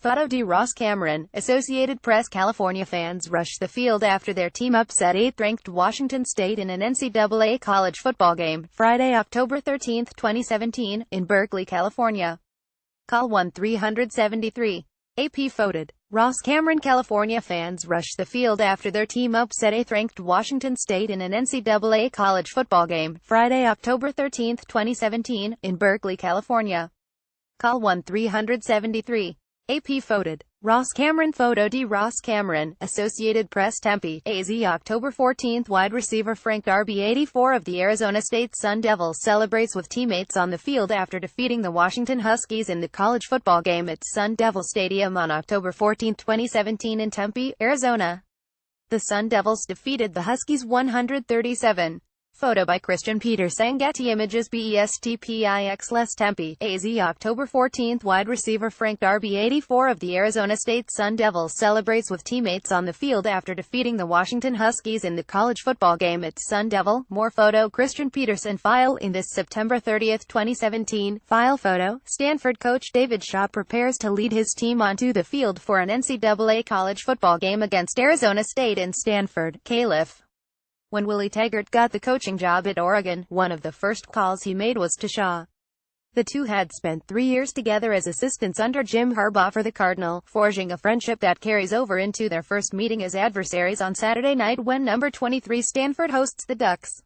Photo D. Ross Cameron, Associated Press. California fans rushed the field after their team upset 8th-ranked Washington State in an NCAA college football game, Friday, October 13, 2017, in Berkeley, California. Call 1-373. AP photoed. Ross Cameron. California fans rushed the field after their team upset 8th-ranked Washington State in an NCAA college football game, Friday, October 13, 2017, in Berkeley, California. Call 1-373. AP photoed. Ross Cameron. Photo D. Ross Cameron, Associated Press. Tempe, AZ. October 14. Wide receiver Frank Darby, 84, of the Arizona State Sun Devils, celebrates with teammates on the field after defeating the Washington Huskies in the college football game at Sun Devil Stadium on October 14, 2017 in Tempe, Arizona. The Sun Devils defeated the Huskies 137. Photo by Christian Peterson. Getty Images. BESTPIX. Tempe, AZ. October 14. Wide receiver Frank Darby, 84, of the Arizona State Sun Devils, celebrates with teammates on the field after defeating the Washington Huskies in the college football game at Sun Devil. More photo. Christian Peterson. File in this September 30, 2017. File photo. Stanford coach David Shaw prepares to lead his team onto the field for an NCAA college football game against Arizona State and Stanford. Caliph. When Willie Taggart got the coaching job at Oregon, one of the first calls he made was to Shaw. The two had spent 3 years together as assistants under Jim Harbaugh for the Cardinal, forging a friendship that carries over into their first meeting as adversaries on Saturday night when number 23 Stanford hosts the Ducks.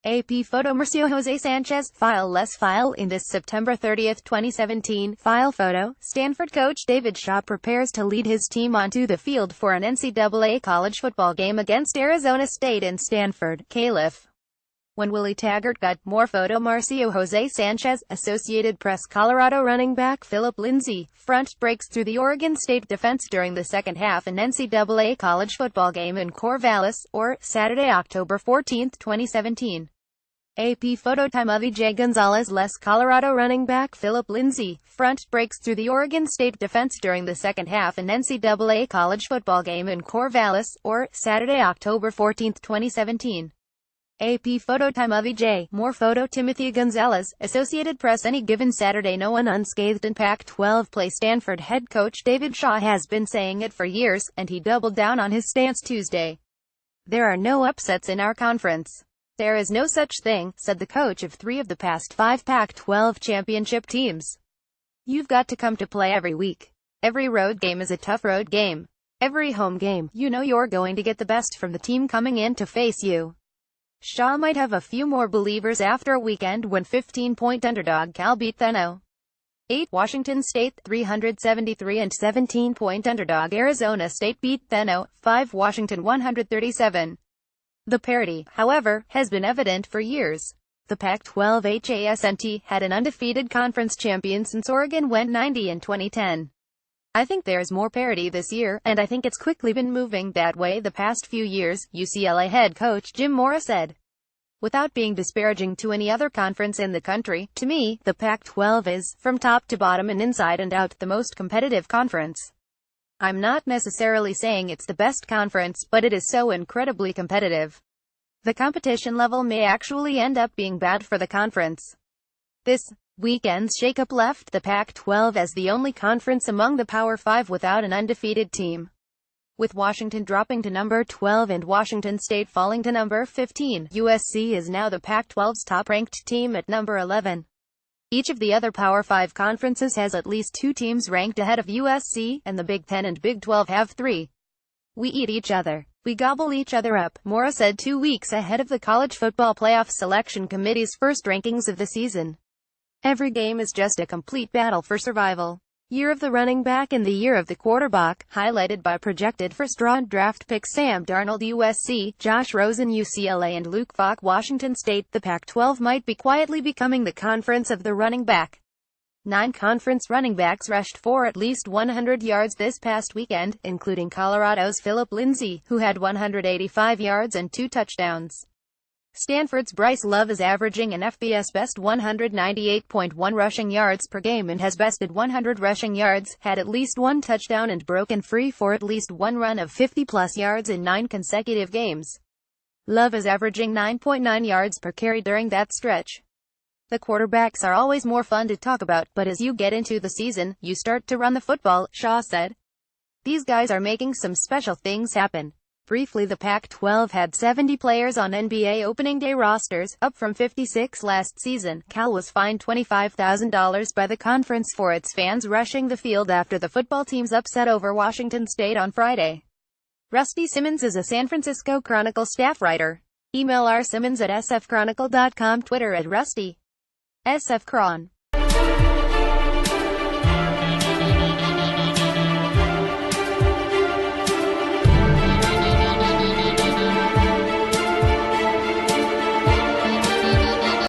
AP photo. Marcio Jose Sanchez. File less. File in this September 30, 2017. File photo. Stanford coach David Shaw prepares to lead his team onto the field for an NCAA college football game against Arizona State and Stanford. Caliph. When Willie Taggart got. More photo. Marcio Jose Sanchez, Associated Press. Colorado running back Philip Lindsay, front, breaks through the Oregon State defense during the second half an NCAA college football game in Corvallis, or Saturday, October 14, 2017. AP photo. Time of E.J. Gonzalez. Colorado running back Philip Lindsay, front, breaks through the Oregon State defense during the second half an NCAA college football game in Corvallis, or Saturday, October 14, 2017. AP photo. Time of E.J. More photo. Timothy Gonzalez, Associated Press. Any given Saturday no one unscathed in Pac-12 play. Stanford head coach David Shaw has been saying it for years, and he doubled down on his stance Tuesday. There are no upsets in our conference. There is no such thing, said the coach of 3 of the past 5 Pac-12 championship teams. You've got to come to play every week. Every road game is a tough road game. Every home game, you know you're going to get the best from the team coming in to face you. Shaw might have a few more believers after a weekend when 15-point underdog Cal beat the No. 8 Washington State 373 and 17-point underdog Arizona State beat the No. 5 Washington 137. The parity, however, has been evident for years. The Pac-12 HASNT had an undefeated conference champion since Oregon went 90 in 2010. I think there's more parity this year, and I think it's quickly been moving that way the past few years, UCLA head coach Jim Mora said. Without being disparaging to any other conference in the country, to me, the Pac-12 is, from top to bottom and inside and out, the most competitive conference. I'm not necessarily saying it's the best conference, but it is so incredibly competitive. The competition level may actually end up being bad for the conference. This weekend's shakeup left the Pac-12 as the only conference among the Power 5 without an undefeated team. With Washington dropping to number 12 and Washington State falling to number 15, USC is now the Pac-12's top-ranked team at number 11. Each of the other Power 5 conferences has at least 2 teams ranked ahead of USC, and the Big 10 and Big 12 have 3. We eat each other. We gobble each other up, Mora said 2 weeks ahead of the College Football Playoff Selection Committee's first rankings of the season. Every game is just a complete battle for survival. Year of the running back and the year of the quarterback, highlighted by projected first-round draft picks Sam Darnold USC, Josh Rosen UCLA and Luke Falk Washington State. The Pac-12 might be quietly becoming the conference of the running back. 9 conference running backs rushed for at least 100 yards this past weekend, including Colorado's Philip Lindsay, who had 185 yards and 2 touchdowns. Stanford's Bryce Love is averaging an FBS best 198.1 rushing yards per game and has bested 100 rushing yards, had at least 1 touchdown and broken free for at least 1 run of 50-plus yards in 9 consecutive games. Love is averaging 9.9 yards per carry during that stretch. The quarterbacks are always more fun to talk about, but as you get into the season, you start to run the football, Shaw said. These guys are making some special things happen. Briefly, the Pac-12 had 70 players on NBA opening day rosters, up from 56 last season. Cal was fined $25,000 by the conference for its fans rushing the field after the football team's upset over Washington State on Friday. Rusty Simmons is a San Francisco Chronicle staff writer. Email rsimmons@sfchronicle.com, Twitter @Rusty. SFChron.